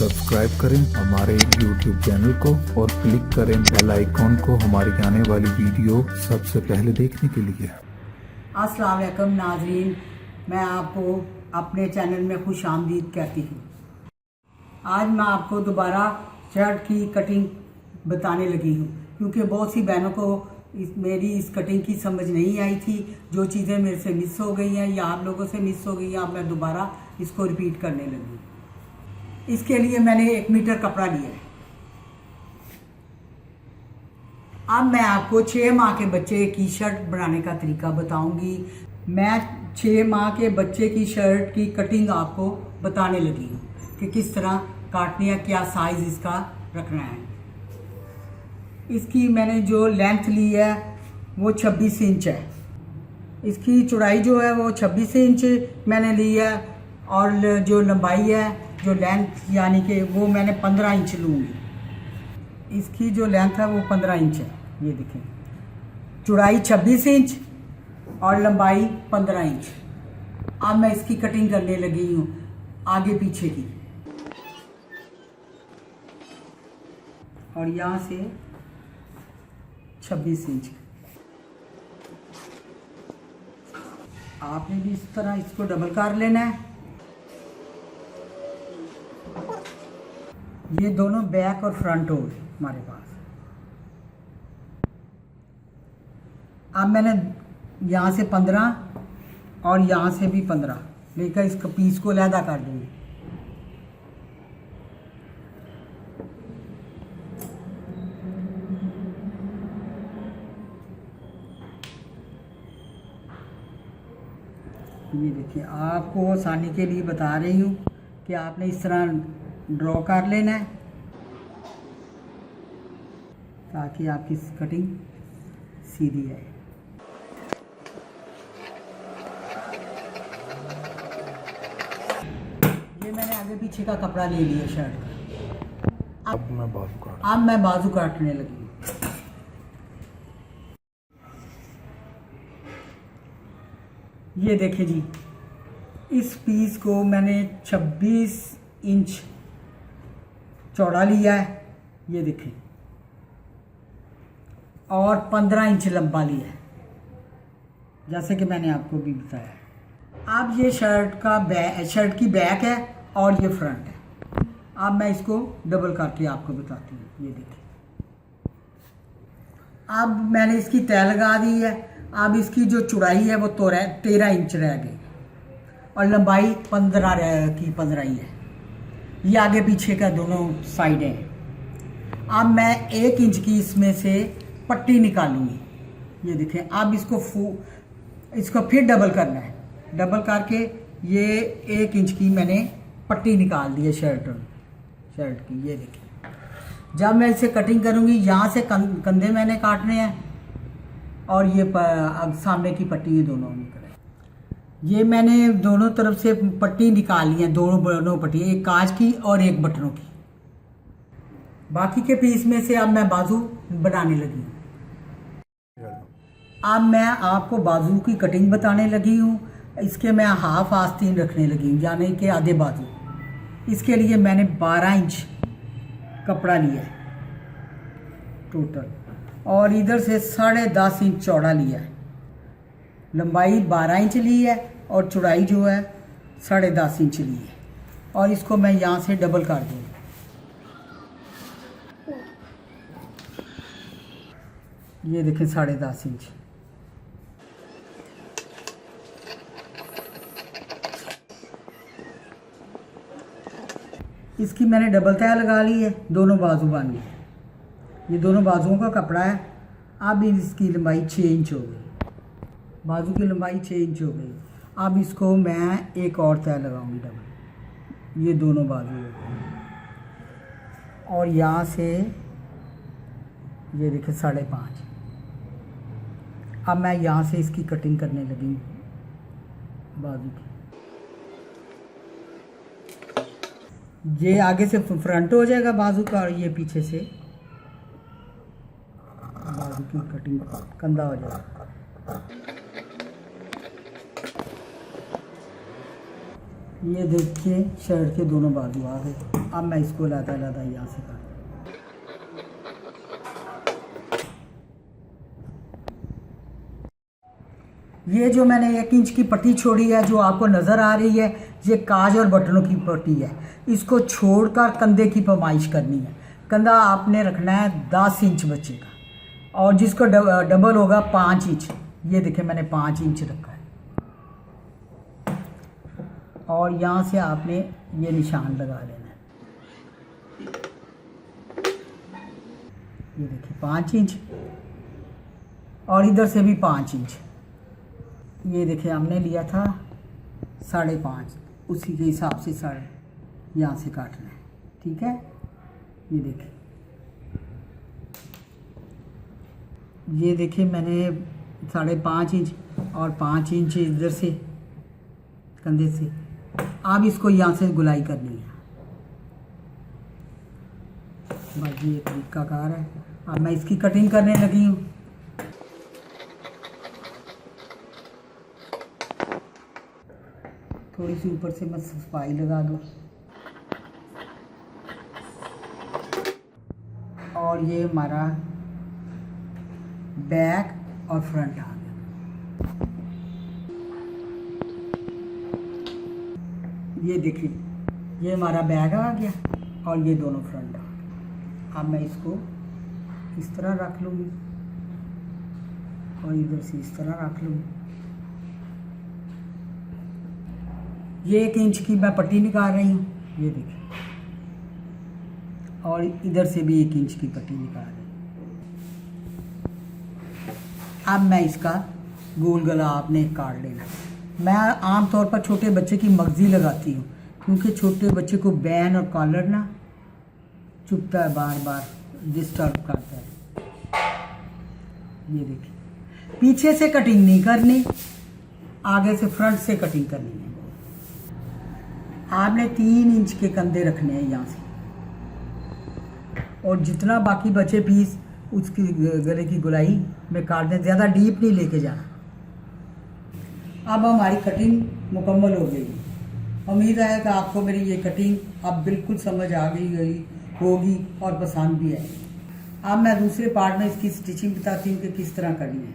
Subscribe करें हमारे YouTube channel को और क्लिक करें बेल आइकॉन को हमारी आने वाली वीडियो सबसे पहले देखने के लिए। अस्सलाम वालेकुम नाज़रीन, मैं आपको अपने चैनल में खुश आमदीद कहती हूँ। आज मैं आपको दोबारा शर्ट की कटिंग बताने लगी हूँ, क्योंकि बहुत सी बहनों को मेरी इस कटिंग की समझ नहीं आई थी। जो चीज़ें मेरे से मिस हो गई हैं या आप लोगों से मिस हो गई हैं, अब मैं दोबारा इसको रिपीट करने लगी। इसके लिए मैंने 1 मीटर कपड़ा लिया है। अब मैं आपको 6 माह के बच्चे की शर्ट बनाने का तरीका बताऊंगी। मैं 6 माह के बच्चे की शर्ट की कटिंग आपको बताने लगी हूँ कि किस तरह काटनी है, क्या साइज़ इसका रखना है। इसकी मैंने जो लेंथ ली है वो 26 इंच है। इसकी चौड़ाई जो है वो 26 इंच मैंने ली है, और जो लंबाई है, जो लेंथ यानी कि वो मैंने 15 इंच लूँगी। इसकी जो लेंथ है वो 15 इंच है। ये देखें, चौड़ाई 26 इंच और लंबाई 15 इंच। अब मैं इसकी कटिंग करने लगी हूँ आगे पीछे की, और यहाँ से 26 इंच। आपने भी इस तरह इसको डबल कर लेना है। ये दोनों बैक और फ्रंट हो गए हमारे पास। अब मैंने यहाँ से 15 और यहाँ से भी 15 लेकर इसका पीस को अलहदा कर दूँगी। ये देखिए, आपको आसानी के लिए बता रही हूँ कि आपने इस तरह ड्रॉ कर लेना है ताकि आपकी कटिंग सीधी आए। ये मैंने आगे पीछे का कपड़ा ले लिया शर्ट का। अब मैं बाजू काटने लगी। ये देखें जी, इस पीस को मैंने 26 इंच चौड़ा लिया है, ये देखें, और 15 इंच लंबा लिया है, जैसे कि मैंने आपको भी बताया। अब ये शर्ट की बैक है और ये फ्रंट है। अब मैं इसको डबल करके आपको बताती हूँ। ये देखें, अब मैंने इसकी तय लगा दी है। अब इसकी जो चौड़ाई है वो 13 इंच रह गई और लंबाई 15 ही है। ये आगे पीछे का दोनों साइड है। अब मैं 1 इंच की इसमें से पट्टी निकालूंगी। ये देखें, अब इसको फिर डबल करना है। डबल करके ये 1 इंच की मैंने पट्टी निकाल दी है शर्ट की। ये देखें, जब मैं इसे कटिंग करूँगी, यहाँ से कंधे मैंने काटने हैं और ये अब सामने की पट्टी, ये दोनों निकले। ये मैंने दोनों तरफ से पट्टी निकाली है, दोनों पट्टी, एक कांच की और एक बटनों की। बाकी के पीस में से अब मैं बाजू बनाने लगी हूँ। अब मैं आपको बाजू की कटिंग बताने लगी हूँ। इसके मैं हाफ आस्तीन रखने लगी हूँ, यानी कि आधे बाजू। इसके लिए मैंने 12 इंच कपड़ा लिया है टोटल, और इधर से 10.5 इंच चौड़ा लिया है। लंबाई 12 इंच ली है और चौड़ाई जो है 10.5 इंच ली है, और इसको मैं यहाँ से डबल कर दूँगी। ये देखें, 10.5 इंच। इसकी मैंने डबल तय लगा ली है, दोनों बाजू बन गए। ये दोनों बाजुओं का कपड़ा है। अब इसकी लंबाई 6 इंच हो गई, बाजू की लंबाई 6 इंच हो गई। अब इसको मैं एक और तय लगाऊंगी डबल। ये दोनों बाजू हो गए, और यहाँ से ये देखिए 5.5। अब मैं यहाँ से इसकी कटिंग करने लगी बाजू की। ये आगे से फ्रंट हो जाएगा बाजू का, और ये पीछे से बाजू की कटिंग कंधा हो जाएगा। ये देखिए शर्ट के दोनों बाजू आ गए। अब मैं इसको लाता यहाँ से काट। ये जो मैंने 1 इंच की पट्टी छोड़ी है जो आपको नज़र आ रही है, ये काज और बटनों की पट्टी है। इसको छोड़कर कंधे की पैमाइश करनी है। कंधा आपने रखना है 10 इंच बच्चे का, और जिसको डबल होगा 5 इंच। ये देखिए मैंने 5 इंच रखा है, और यहाँ से आपने ये निशान लगा लेना है। ये देखिए 5 इंच, और इधर से भी 5 इंच। ये देखिए हमने लिया था 5.5, उसी के हिसाब से यहाँ से काटना है। ठीक है, ये देखिए, ये देखिए मैंने 5.5 इंच और 5 इंच इधर से कंधे से। अब इसको यहाँ से गुलाई करनी है। बस ये तरीका कार है। अब मैं इसकी कटिंग करने लगी हूँ। थोड़ी सी ऊपर से मैं सफाई लगा दूँ, और ये हमारा बैक और फ्रंट आ गया। ये देखिए, ये हमारा बैक आ गया और ये दोनों फ्रंट आ गया। अब मैं इसको इस तरह रख लूँगी और इधर से इस तरह रख लूँगी। ये 1 इंच की मैं पट्टी निकाल रही हूँ, ये देखिए, और इधर से भी 1 इंच की पट्टी निकाल रही हूँ। अब मैं इसका गोल गला आपने काट लेना। मैं आमतौर पर छोटे बच्चे की मगजी लगाती हूँ, क्योंकि छोटे बच्चे को बैन और कॉलर ना चुभता है, बार बार डिस्टर्ब करता है। ये देखिए, पीछे से कटिंग नहीं करनी, आगे से फ्रंट से कटिंग करनी है। आपने 3 इंच के कंधे रखने हैं यहाँ से, और जितना बाकी बचे पीस उसकी गले की गुलाई में काट दें, ज़्यादा डीप नहीं लेके जाना। अब हमारी कटिंग मुकम्मल हो गई। उम्मीद है कि आपको मेरी ये कटिंग अब बिल्कुल समझ आ गई होगी और पसंद भी आएगी। अब मैं दूसरे पार्ट में इसकी स्टिचिंग बताती हूँ कि किस तरह करनी है।